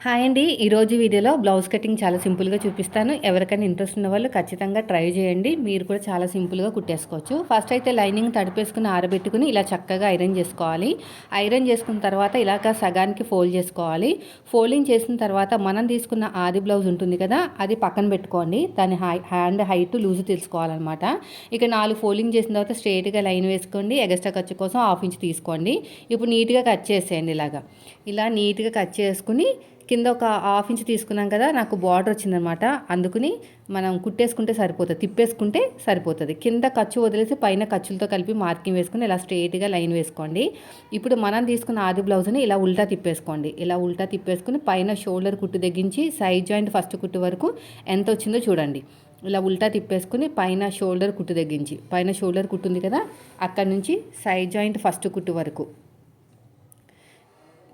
Hi అండి. ఈరోజు వీడియోలో బ్లౌజ్ కటింగ్ చాలా సింపుల్గా చూపిస్తాను. ఎవరికైనా ఇంట్రెస్ట్ ఉన్న వాళ్ళు ఖచ్చితంగా ట్రై చేయండి. మీరు కూడా చాలా సింపుల్గా కుట్టేసుకోవచ్చు. ఫస్ట్ అయితే లైనింగ్ తడిపేసుకుని ఆరబెట్టుకుని ఇలా చక్కగా ఐరన్ చేసుకోవాలి. ఐరన్ చేసుకున్న తర్వాత ఇలాగ సగానికి ఫోల్డ్ చేసుకోవాలి. ఫోల్డింగ్ చేసిన తర్వాత మనం తీసుకున్న ఆది బ్లౌజ్ ఉంటుంది కదా, అది పక్కన పెట్టుకోండి. దాని హ్యాండ్ హైట్ లూజ్ తెలుసుకోవాలన్నమాట. ఇక 4 ఫోల్డింగ్ చేసిన తర్వాత స్ట్రైట్గా లైన్ వేసుకోండి. ఎగస్ట్రా ఖర్చు కోసం 1/2 ఇంచ్ తీసుకోండి. ఇప్పుడు నీట్గా కట్ చేసేయండి. ఇలా నీట్గా కట్ చేసుకుని కింద ఒక 1/2 ఇంచ్ తీసుకున్నాం కదా, నాకు బార్డర్ వచ్చిందనమాట. అందుకని మనం కుట్టేసుకుంటే సరిపోతుంది, తిప్పేసుకుంటే సరిపోతుంది. కింద ఖర్చు వదిలేసి పైన ఖర్చులతో కలిపి మార్కింగ్ వేసుకుని ఇలా స్ట్రైట్గా లైన్ వేసుకోండి. ఇప్పుడు మనం తీసుకున్న ఆది బ్లౌజ్ని ఇలా ఉల్టా తిప్పేసుకోండి. ఇలా ఉల్టా తిప్పేసుకుని పైన షోల్డర్ కుట్టు తగ్గించి సైడ్ జాయింట్ ఫస్ట్ కుట్టు వరకు ఎంత వచ్చిందో చూడండి. ఇలా ఉల్టా తిప్పేసుకుని పైన షోల్డర్ కుట్టు తగ్గించి, పైన షోల్డర్ కుట్టు ఉంది కదా, అక్కడ నుంచి సైడ్ జాయింట్ ఫస్ట్ కుట్టు వరకు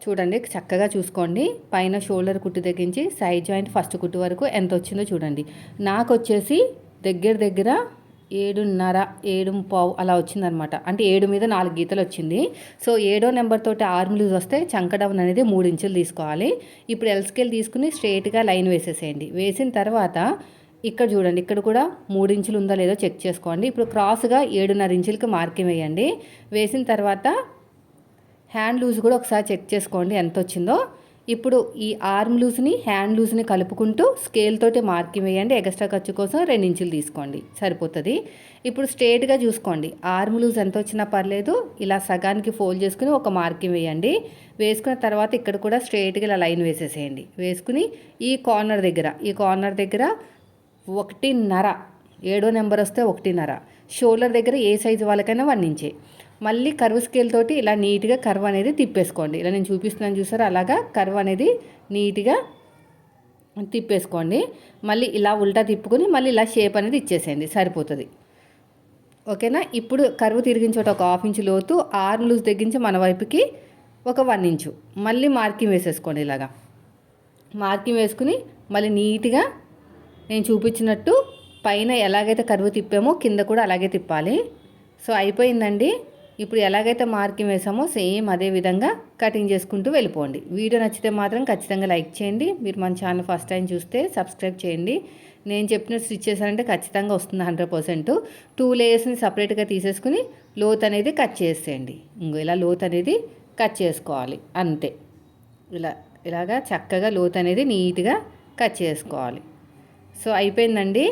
చూడండి. చక్కగా చూసుకోండి. పైన షోల్డర్ కుట్టు తగ్గించి సైడ్ జాయింట్ ఫస్ట్ కుట్టు వరకు ఎంత వచ్చిందో చూడండి. నాకు వచ్చేసి దగ్గర 7.5 7.15 అలా వచ్చిందనమాట. అంటే 7 మీద 4 గీతలు వచ్చింది. సో 7వ నెంబర్ తోటి ఆర్మ్ లూజ్ వస్తే చంక డౌన్ అనేది 3 ఇంచులు తీసుకోవాలి. ఇప్పుడు ఎల్ స్కేల్ తీసుకుని స్ట్రైట్గా లైన్ వేసేసేయండి. వేసిన తర్వాత ఇక్కడ చూడండి, ఇక్కడ కూడా 3 ఇంచులు ఉందో లేదో చెక్ చేసుకోండి. ఇప్పుడు క్రాస్గా 7.5 ఇంచులకి మార్కింగ్ వేయండి. వేసిన తర్వాత హ్యాండ్ లూజ్ కూడా ఒకసారి చెక్ చేసుకోండి ఎంత వచ్చిందో. ఇప్పుడు ఈ ఆర్మ్ లూజ్ని హ్యాండ్ లూజ్ని కలుపుకుంటూ స్కేల్ తోటి మార్కింగ్ వేయండి. ఎక్స్ట్రా ఖర్చు కోసం 2 ఇంచులు తీసుకోండి, సరిపోతుంది. ఇప్పుడు స్ట్రైట్గా చూసుకోండి, ఆర్మ్ లూజ్ ఎంత వచ్చినా పర్లేదు. ఇలా సగానికి ఫోల్డ్ చేసుకుని ఒక మార్కింగ్ వేయండి. వేసుకున్న తర్వాత ఇక్కడ కూడా స్ట్రైట్గా ఇలా లైన్ వేసేసేయండి. వేసుకుని ఈ కార్నర్ దగ్గర 1.5, 7వ నెంబర్ వస్తే 1.5, షోల్డర్ దగ్గర ఏ సైజు వాళ్ళకైనా 1 ఇంచే. మళ్ళీ కర్వ్ స్కేల్ తోటి ఇలా నీట్గా కర్వ్ అనేది తిప్పేసుకోండి. ఇలా నేను చూపిస్తున్నాను చూసారా, అలాగా కర్వ్ అనేది నీట్గా తిప్పేసుకోండి. మళ్ళీ ఇలా ఉల్టా తిప్పుకొని మళ్ళీ ఇలా షేప్ అనేది ఇచ్చేసేయండి, సరిపోతుంది. ఓకేనా. ఇప్పుడు కర్వ్ తిరిగిన చోట ఒక 1/2 ఇంచు లోతు, ఆర్మ్ లూజ్ తగ్గించి మన వైపుకి ఒక 1 ఇంచు మళ్ళీ మార్కింగ్ వేసేసుకోండి. ఇలాగా మార్కింగ్ వేసుకుని మళ్ళీ నీట్గా నేను చూపించినట్టు పైన ఎలాగైతే కర్వ్ తిప్పామో కింద కూడా అలాగే తిప్పాలి. సో అయిపోయిందండి. ఇప్పుడు ఎలాగైతే మార్కింగ్ వేసామో సేమ్ అదే విధంగా కటింగ్ చేసుకుంటూ వెళ్ళిపోండి. వీడియో నచ్చితే మాత్రం ఖచ్చితంగా లైక్ చేయండి. మీరు మన ఛానల్ ఫస్ట్ టైం చూస్తే సబ్స్క్రైబ్ చేయండి. నేను చెప్పినట్టు స్టిచ్ చేశానంటే ఖచ్చితంగా వస్తుంది 100%. 2 లేయర్స్ని సపరేట్గా తీసేసుకుని లోత్ అనేది కట్ చేసేయండి. ఇలా లోత్ అనేది కట్ చేసుకోవాలి, అంతే. ఇలాగా చక్కగా లోత్ అనేది నీట్గా కట్ చేసుకోవాలి. సో అయిపోయిందండి.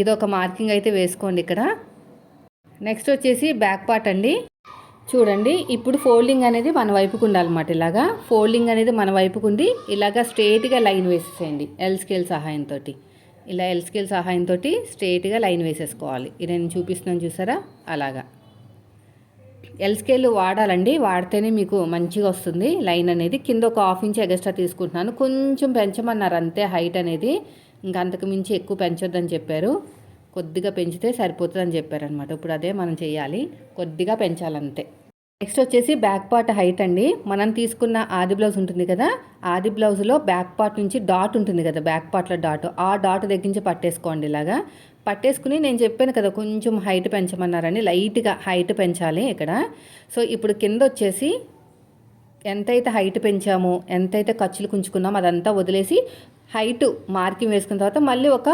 ఇదొక మార్కింగ్ అయితే వేసుకోండి ఇక్కడ. నెక్స్ట్ వచ్చేసి బ్యాక్ పార్ట్ అండి. చూడండి, ఇప్పుడు ఫోల్డింగ్ అనేది మన వైపుకు ఉండాలన్నమాట. ఇలాగా ఫోల్డింగ్ అనేది మన వైపుకు ఉండి ఇలాగా స్ట్రైట్గా లైన్ వేసేసేయండి. ఎల్ స్కేల్ సహాయంతో ఇలా ఎల్ స్కేల్ సహాయంతో స్ట్రైట్గా లైన్ వేసేసుకోవాలి. ఇది నేను చూపిస్తున్నాను చూసారా, అలాగా ఎల్ స్కేల్ వాడాలండి. వాడితేనే మీకు మంచిగా వస్తుంది లైన్ అనేది. కింద ఒక 1/2 ఇంచ్ ఎక్స్ట్రా తీసుకుంటున్నాను. కొంచెం పెంచమన్నారు అంతే హైట్ అనేది. ఇంకా అంతకు మించి ఎక్కువ పెంచొద్దని చెప్పారు. కొద్దిగా పెంచితే సరిపోతుందని చెప్పారనమాట. ఇప్పుడు అదే మనం చేయాలి, కొద్దిగా పెంచాలంతే. నెక్స్ట్ వచ్చేసి బ్యాక్ పార్ట్ హైట్ అండి. మనం తీసుకున్న ఆది బ్లౌజ్ ఉంటుంది కదా, ఆది బ్లౌజ్లో బ్యాక్ పార్ట్ నుంచి డాట్ ఉంటుంది కదా, బ్యాక్ పార్ట్లో డాట్, ఆ డాట్ తగ్గించి పట్టేసుకోండి. ఇలాగా పట్టేసుకుని నేను చెప్పాను కదా కొంచెం హైట్ పెంచమన్నారని, లైట్గా హైట్ పెంచాలి ఇక్కడ. సో ఇప్పుడు కింద వచ్చేసి ఎంతైతే హైట్ పెంచామో, ఎంతైతే ఖర్చులు కుంచుకున్నామో అదంతా వదిలేసి హైట్ మార్కింగ్ వేసుకున్న తర్వాత మళ్ళీ ఒక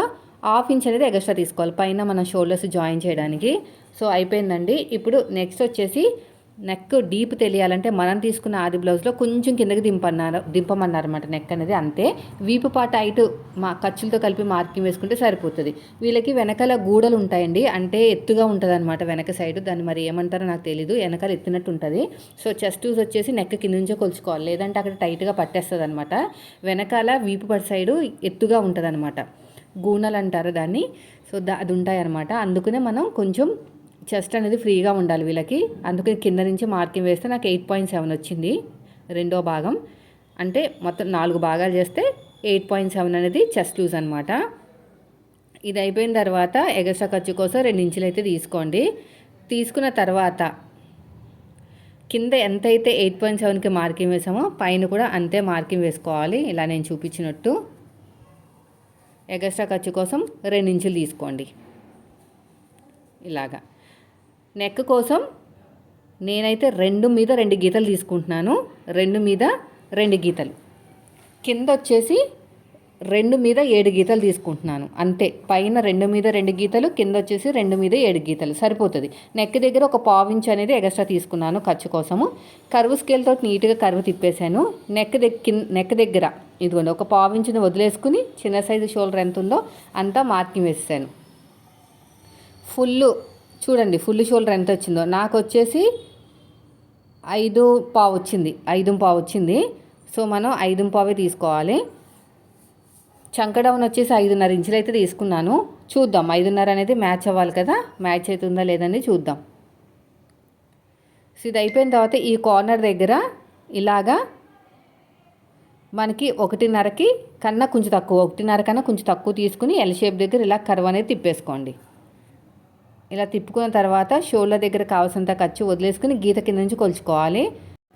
1/2 ఇంచ్ అనేది ఎక్స్ట్రా తీసుకోవాలి పైన మన షోల్డర్స్ జాయిన్ చేయడానికి. సో అయిపోయిందండి. ఇప్పుడు నెక్స్ట్ వచ్చేసి నెక్ డీప్ తెలియాలంటే మనం తీసుకున్న ఆది బ్లౌజ్లో కొంచెం కిందకి దింపమన్నారన్నమాట నెక్ అనేది, అంతే. వీపు పాట హైట్ మా ఖర్చులతో కలిపి మార్కింగ్ వేసుకుంటే సరిపోతుంది. వీళ్ళకి వెనకాల గూడలు ఉంటాయండి, అంటే ఎత్తుగా ఉంటుంది అనమాట వెనక సైడ్. దాన్ని మరి ఏమంటారో నాకు తెలీదు, వెనకాల ఎత్తినట్టు ఉంటుంది. సో చెస్ట్ వచ్చేసి నెక్ కింద నుంచో కొలుచుకోవాలి, లేదంటే అక్కడ టైట్గా పట్టేస్తుంది అనమాట. వెనకాల వీపు పాట సైడు ఎత్తుగా ఉంటుంది అనమాట, గూనలు అంటారు దాన్ని. సో అది ఉంటాయన్నమాట. అందుకనే మనం కొంచెం చెస్ట్ అనేది ఫ్రీగా ఉండాలి వీళ్ళకి. అందుకని కింద నుంచి మార్కింగ్ వేస్తే నాకు 8.7 వచ్చింది రెండో భాగం. అంటే మొత్తం 4 భాగాలు చేస్తే 8.7 అనేది చెస్ట్ లూజ్ అనమాట. ఇది అయిపోయిన తర్వాత ఎగస్ట్రా ఖర్చు కోసం 2 ఇంచులు అయితే తీసుకోండి. తీసుకున్న తర్వాత కింద ఎంతైతే 8.7కి మార్కింగ్ వేసామో పైన కూడా అంతే మార్కింగ్ వేసుకోవాలి. ఇలా నేను చూపించినట్టు ఎగస్ట్రా ఖర్చు కోసం 2 ఇంచులు తీసుకోండి. ఇలాగా నెక్ కోసం నేనైతే 2 మీద 2 గీతలు తీసుకుంటున్నాను. 2 మీద 2 గీతలు కింద వచ్చేసి 2 మీద 7 గీతలు తీసుకుంటున్నాను అంతే. పైన 2 మీద 2 గీతలు, కింద వచ్చేసి 2 మీద 7 గీతలు సరిపోతుంది. నెక్ దగ్గర ఒక పావించ్ అనేది ఎక్స్ట్రా తీసుకున్నాను ఖర్చు కోసము. కర్వ్ స్కేల్ తోటి నీట్గా కర్వ్ తిప్పేశాను. నెక్ దగ్గర ఇదిగోండి ఒక పావించుని వదిలేసుకుని చిన్న సైజు షోల్డర్ ఎంత ఉందో అంతా మార్కింగ్ వేసాను. ఫుల్ చూడండి, ఫుల్ షోల్డర్ ఎంత వచ్చిందో నాకు వచ్చేసి 5.5 వచ్చింది. 5.5 వచ్చింది. సో మనం 5.5 తీసుకోవాలి. చంక డౌన్ వచ్చేసి 5.5 ఇంచులు అయితే తీసుకున్నాను. చూద్దాం 5.5 అనేది మ్యాచ్ అవ్వాలి కదా, మ్యాచ్ అవుతుందా లేదని చూద్దాం. సో ఇది అయిపోయిన తర్వాత ఈ కార్నర్ దగ్గర ఇలాగా మనకి 1.5కి కన్నా కొంచెం తక్కువ, 1.5 కన్నా కొంచెం తక్కువ తీసుకుని ఎల్ షేప్ దగ్గర ఇలా కర్వ్ అనేది తిప్పేసుకోండి. ఇలా తిప్పుకున్న తర్వాత షోల్డర్ దగ్గర కావాల్సినంత ఖర్చు వదిలేసుకుని గీత కింద నుంచి కొలుచుకోవాలి.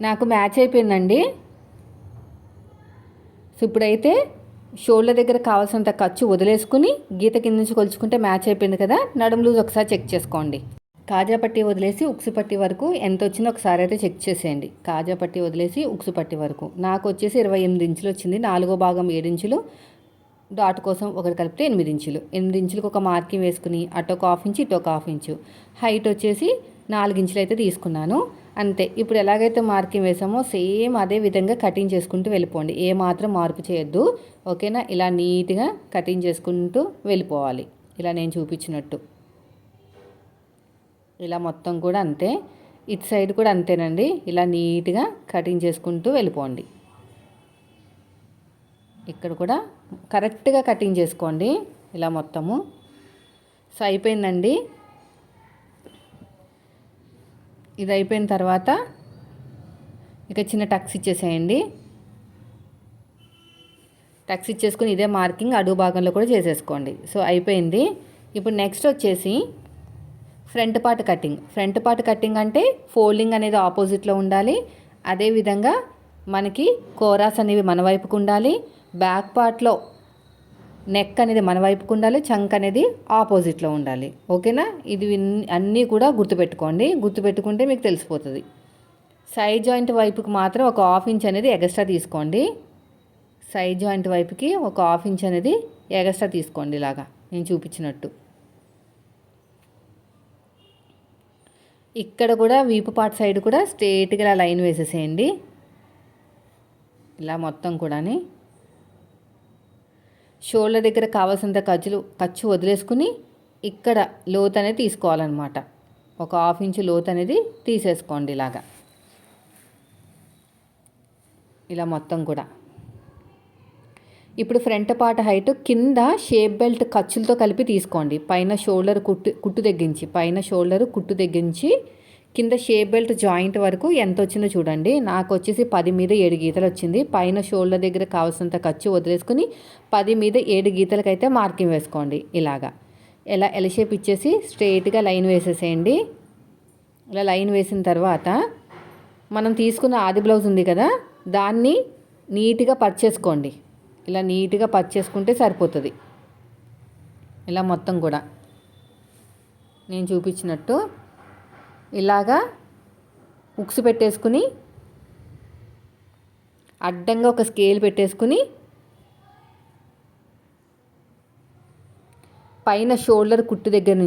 నాకు మ్యాచ్ అయిపోయిందండి. సో ఇప్పుడైతే షోల్డర్ దగ్గర కావాల్సినంత ఖర్చు వదిలేసుకుని గీత కింద నుంచి కొలుచుకుంటే మ్యాచ్ అయిపోయింది కదా. నడుము లూజ్ ఒకసారి చెక్ చేసుకోండి. కాజా పట్టి వదిలేసి ఉక్సు పట్టి వరకు ఎంత వచ్చిందో ఒకసారి అయితే చెక్ చేసేయండి. కాజా పట్టి వదిలేసి ఉక్సు పట్టి వరకు నాకు వచ్చేసి 28 ఇంచులు వచ్చింది. 4వ భాగం 7 ఇంచులు, డాట్ కోసం ఒకటి కలిపితే 8 ఇంచులు. 8 ఇంచులకు ఒక మార్కింగ్ వేసుకుని అటు ఒక 1/2 ఇంచు, ఇటు ఒక 1/2 ఇంచు. హైట్ వచ్చేసి 4 ఇంచులు అయితే తీసుకున్నాను అంతే. ఇప్పుడు ఎలాగైతే మార్కింగ్ వేసామో సేమ్ అదే విధంగా కటింగ్ చేసుకుంటూ వెళ్ళిపోండి. ఏ మాత్రం మార్పు చేయొద్దు, ఓకేనా. ఇలా నీట్గా కటింగ్ చేసుకుంటూ వెళ్ళిపోవాలి, ఇలా నేను చూపించినట్టు. ఇలా మొత్తం కూడా అంతే, ఇటు సైడ్ కూడా అంతేనండి. ఇలా నీట్గా కటింగ్ చేసుకుంటూ వెళ్ళిపోండి. ఇక్కడ కూడా కరెక్ట్గా కటింగ్ చేసుకోండి ఇలా మొత్తము. సో అయిపోయిందండి. ఇది అయిపోయిన తర్వాత ఇక చిన్న టక్స్ ఇచ్చేసేయండి. టక్స్ ఇచ్చేసుకుని ఇదే మార్కింగ్ అడుగు భాగంలో కూడా చేసేసుకోండి. సో అయిపోయింది. ఇప్పుడు నెక్స్ట్ వచ్చేసి front part cutting. Front part cutting అంటే ఫోల్డింగ్ అనేది ఆపోజిట్లో ఉండాలి. అదేవిధంగా మనకి కోరాస్ అనేవి మన వైపుకు ఉండాలి. బ్యాక్ పార్ట్లో నెక్ అనేది మన వైపుకు ఉండాలి. చంక్ అనేది ఆపోజిట్లో ఉండాలి, ఓకేనా. ఇది అన్నీ కూడా గుర్తుపెట్టుకోండి. గుర్తుపెట్టుకుంటే మీకు తెలిసిపోతుంది. సైడ్ జాయింట్ వైపుకి మాత్రం ఒక 1/2 ఇంచ్ అనేది ఎక్స్ట్రా తీసుకోండి. సైడ్ జాయింట్ వైపుకి ఒక 1/2 ఇంచ్ అనేది ఎక్స్ట్రా తీసుకోండి, ఇలాగా నేను చూపించినట్టు. ఇక్కడ కూడా వీపు పార్ట్ సైడ్ కూడా స్ట్రేట్గా ఇలా లైన్ వేసేసేయండి, ఇలా మొత్తం కూడాని. షోల్డర్ దగ్గర కావాల్సినంత ఖర్చు వదిలేసుకుని ఇక్కడ లోత్ అనేది తీసుకోవాలన్నమాట. ఒక 1/2 ఇంచు లోత్ అనేది తీసేసుకోండి ఇలాగా, ఇలా మొత్తం కూడా. ఇప్పుడు ఫ్రంట్ పార్ట్ హైట్ కింద షేప్ బెల్ట్ ఖర్చులతో కలిపి తీసుకోండి. పైన షోల్డర్ కుట్టు తగ్గించి, పైన షోల్డర్ కుట్టు తగ్గించి కింద షేప్ బెల్ట్ జాయింట్ వరకు ఎంత వచ్చిందో చూడండి. నాకు వచ్చేసి 10 మీద 7 గీతలు వచ్చింది. పైన షోల్డర్ దగ్గర కావాల్సినంత ఖర్చు వదిలేసుకుని 10 మీద 7 గీతలకైతే మార్కింగ్ వేసుకోండి. ఇలాగా ఇలా ఎల్ షేప్ ఇచ్చేసి స్ట్రైట్గా లైన్ వేసేసేయండి. ఇలా లైన్ వేసిన తర్వాత మనం తీసుకున్న ఆది బ్లౌజ్ ఉంది కదా, దాన్ని నీట్గా పర్చ్ చేసుకోండి. ఇలా నీట్గా పర్చ్ చేసుకుంటే సరిపోతుంది. ఇలా మొత్తం కూడా నేను చూపించినట్టు ఇలాగా ఉక్సు పెట్టేసుకుని అడ్డంగా ఒక స్కేల్ పెట్టేసుకుని పైన షోల్డర్ కుట్టు దగ్గర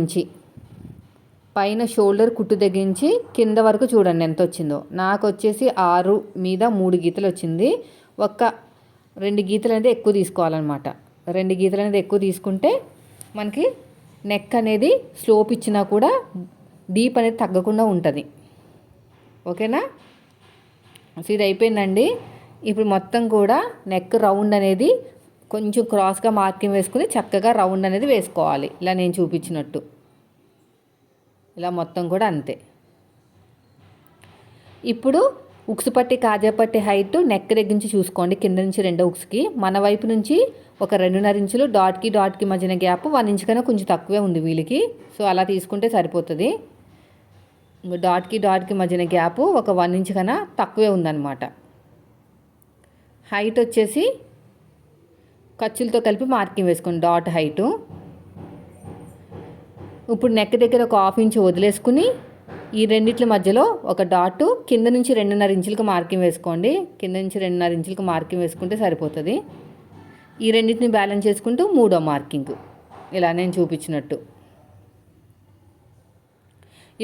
నుంచి కింద వరకు చూడండి ఎంత వచ్చిందో. నాకు వచ్చేసి 6 మీద 3 గీతలు వచ్చింది. ఒక 2 గీతలు అనేది ఎక్కువ తీసుకోవాలన్నమాట. 2 గీతలు అనేది ఎక్కువ తీసుకుంటే మనకి నెక్ అనేది స్లోప్ ఇచ్చినా కూడా డీప్ అనేది తగ్గకుండా ఉంటుంది, ఓకేనా. సో ఇది అయిపోయిందండి. ఇప్పుడు మొత్తం కూడా నెక్ రౌండ్ అనేది కొంచెం క్రాస్గా మార్కింగ్ వేసుకుని చక్కగా రౌండ్ అనేది వేసుకోవాలి, ఇలా నేను చూపించినట్టు. ఇలా మొత్తం కూడా అంతే. ఇప్పుడు ఉక్సు పట్టి కాజా పట్టి హైట్ నెక్ దగ్గర నుంచి చూసుకోండి. కింద నుంచి 2 ఉక్స్కి మన వైపు నుంచి ఒక 2.5 ఇంచులు, డాట్కి మధ్యన గ్యాప్ 1 ఇంచ్ కన్నా కొంచెం తక్కువే ఉంది వీళ్ళకి. సో అలా తీసుకుంటే సరిపోతుంది. డాట్కి మధ్యన గ్యాప్ ఒక 1 ఇంచ్ కన్నా తక్కువే ఉందన్నమాట. హైట్ వచ్చేసి ఖర్చులతో కలిపి మార్కింగ్ వేసుకోండి డాట్ హైటు. ఇప్పుడు నెక్ దగ్గర ఒక 1/2 ఇంచ్ వదిలేసుకుని ఈ రెండిట్ల మధ్యలో ఒక డాటు కింద నుంచి 2.5 ఇంచులకు మార్కింగ్ వేసుకోండి. కింద నుంచి 2.5 ఇంచులకు మార్కింగ్ వేసుకుంటే సరిపోతుంది. ఈ రెండింటిని బ్యాలెన్స్ చేసుకుంటూ 3వ మార్కింగ్ ఇలా నేను చూపించినట్టు.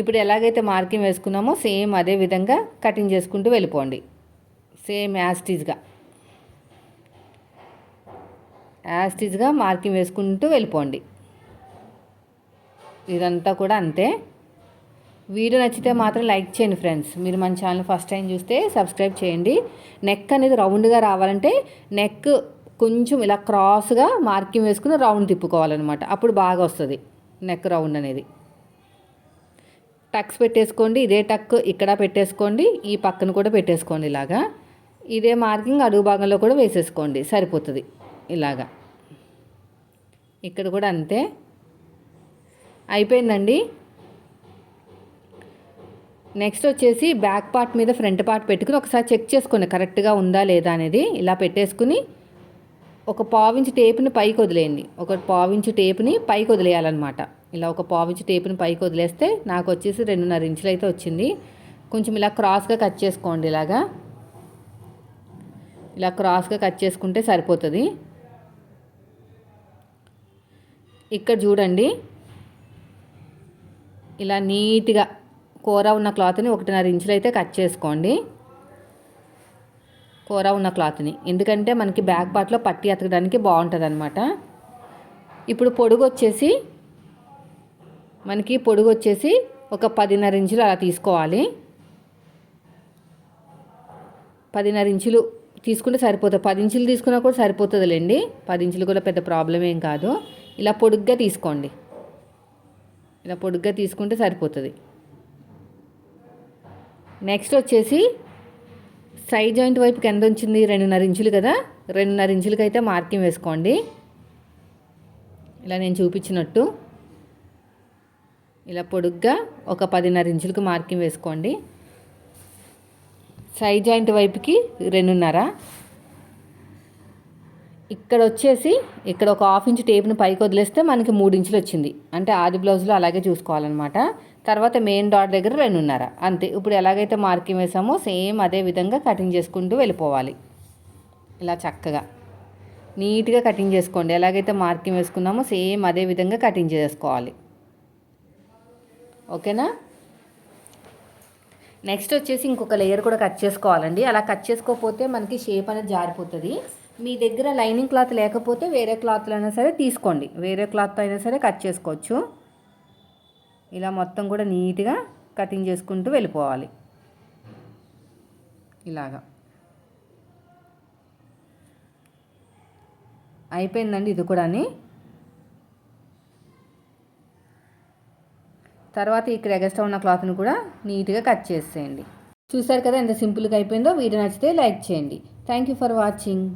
ఇప్పుడు ఎలాగైతే మార్కింగ్ వేసుకున్నామో సేమ్ అదే విధంగా కటింగ్ చేసుకుంటూ వెళ్ళిపోండి. సేమ్ యాస్టీజ్గా మార్కింగ్ వేసుకుంటూ వెళ్ళిపోండి. ఇదంతా కూడా అంతే. వీడియో నచ్చితే మాత్రం లైక్ చేయండి ఫ్రెండ్స్. మీరు మన ఛానల్ ఫస్ట్ టైం చూస్తే సబ్స్క్రైబ్ చేయండి. నెక్ అనేది రౌండ్గా రావాలంటే నెక్ కొంచెం ఇలా క్రాస్గా మార్కింగ్ వేసుకుని రౌండ్ తిప్పుకోవాలన్నమాట. అప్పుడు బాగా వస్తుంది నెక్ రౌండ్ అనేది. టక్స్ పెట్టేసుకోండి. ఇదే టక్ ఇక్కడ పెట్టేసుకోండి, ఈ పక్కన కూడా పెట్టేసుకోండి. ఇలాగా ఇదే మార్కింగ్ అడుగు భాగంలో కూడా వేసేసుకోండి, సరిపోతుంది. ఇలాగా ఇక్కడ కూడా అంతే. అయిపోయిందండి. నెక్స్ట్ వచ్చేసి బ్యాక్ పార్ట్ మీద ఫ్రంట్ పార్ట్ పెట్టుకుని ఒకసారి చెక్ చేసుకోండి కరెక్ట్గా ఉందా లేదా అనేది. ఇలా పెట్టేసుకుని ఒక పావించి టేపుని పైకి వదిలేయండి. ఒక పావించి టేపుని పైకి వదిలేయాలన్నమాట. ఇలా ఒక పావించి టేపుని పైకి వదిలేస్తే నాకు వచ్చేసి 2.5 ఇంచులు అయితే వచ్చింది. కొంచెం ఇలా క్రాస్గా కట్ చేసుకోండి. ఇలా క్రాస్గా కట్ చేసుకుంటే సరిపోతుంది. ఇక్కడ చూడండి, ఇలా నీట్గా కూర ఉన్న క్లాత్ని 1.5 ఇంచులు అయితే కట్ చేసుకోండి. కూర ఉన్న క్లాత్ని, ఎందుకంటే మనకి బ్యాక్ పార్ట్లో పట్టి అతకడానికి బాగుంటుంది అనమాట. ఇప్పుడు పొడుగు వచ్చేసి ఒక 10.5 ఇంచులు అలా తీసుకోవాలి. 10.5 ఇంచులు తీసుకుంటే సరిపోతుంది. 10 ఇంచులు తీసుకున్నా కూడా సరిపోతుందిలేండి. 10 ఇంచులు కూడా పెద్ద ప్రాబ్లం ఏం కాదు. ఇలా పొడుగ్గా తీసుకోండి. ఇలా పొడుగ్గా తీసుకుంటే సరిపోతుంది. నెక్స్ట్ వచ్చేసి సైడ్ జాయింట్ వైపుకి ఎంత వచ్చింది? 2.5 ఇంచులు కదా. 2.5 ఇంచులకి అయితే మార్కింగ్ వేసుకోండి. ఇలా నేను చూపించినట్టు ఇలా పొడుగ్గా ఒక 10.5 ఇంచులకు మార్కింగ్ వేసుకోండి. సైడ్ జాయింట్ వైపుకి 2.5. ఇక్కడ వచ్చేసి ఇక్కడ ఒక 1/2 ఇంచు టేప్ని పైకి వదిలేస్తే మనకి 3 ఇంచులు వచ్చింది. అంటే ఆది బ్లౌజ్లో అలాగే చూసుకోవాలన్నమాట. తర్వాత మెయిన్ డాట్ దగ్గర 2.5 అంతే. ఇప్పుడు ఎలాగైతే మార్కింగ్ వేసామో సేమ్ అదే విధంగా కటింగ్ చేసుకుంటూ వెళ్ళిపోవాలి. ఇలా చక్కగా నీట్గా కటింగ్ చేసుకోండి. ఎలాగైతే మార్కింగ్ వేసుకున్నామో సేమ్ అదే విధంగా కటింగ్ చేసుకోవాలి. ఓకేనా? నెక్స్ట్ వచ్చేసి ఇంకొక లేయర్ కూడా కట్ చేసుకోవాలండి. అలా కట్ చేసుకోకపోతే మనకి షేప్ అనేది జారిపోతుంది. మీ దగ్గర లైనింగ్ క్లాత్ లేకపోతే వేరే క్లాత్లో అయినా సరే తీసుకోండి. వేరే క్లాత్తో అయినా సరే కట్ చేసుకోవచ్చు. ఇలా మొత్తం కూడా నీట్గా కటింగ్ చేసుకుంటూ వెళ్ళిపోవాలి. ఇలాగా అయిపోయిందండి ఇది కూడా. తర్వాత ఇక్కడ ఎగస్ట్రా ఉన్న క్లాత్ని కూడా నీట్గా కట్ చేసేయండి. చూసారు కదా ఎంత సింపుల్గా అయిపోయిందో. వీడియో నచ్చితే లైక్ చేయండి. Thank you for watching.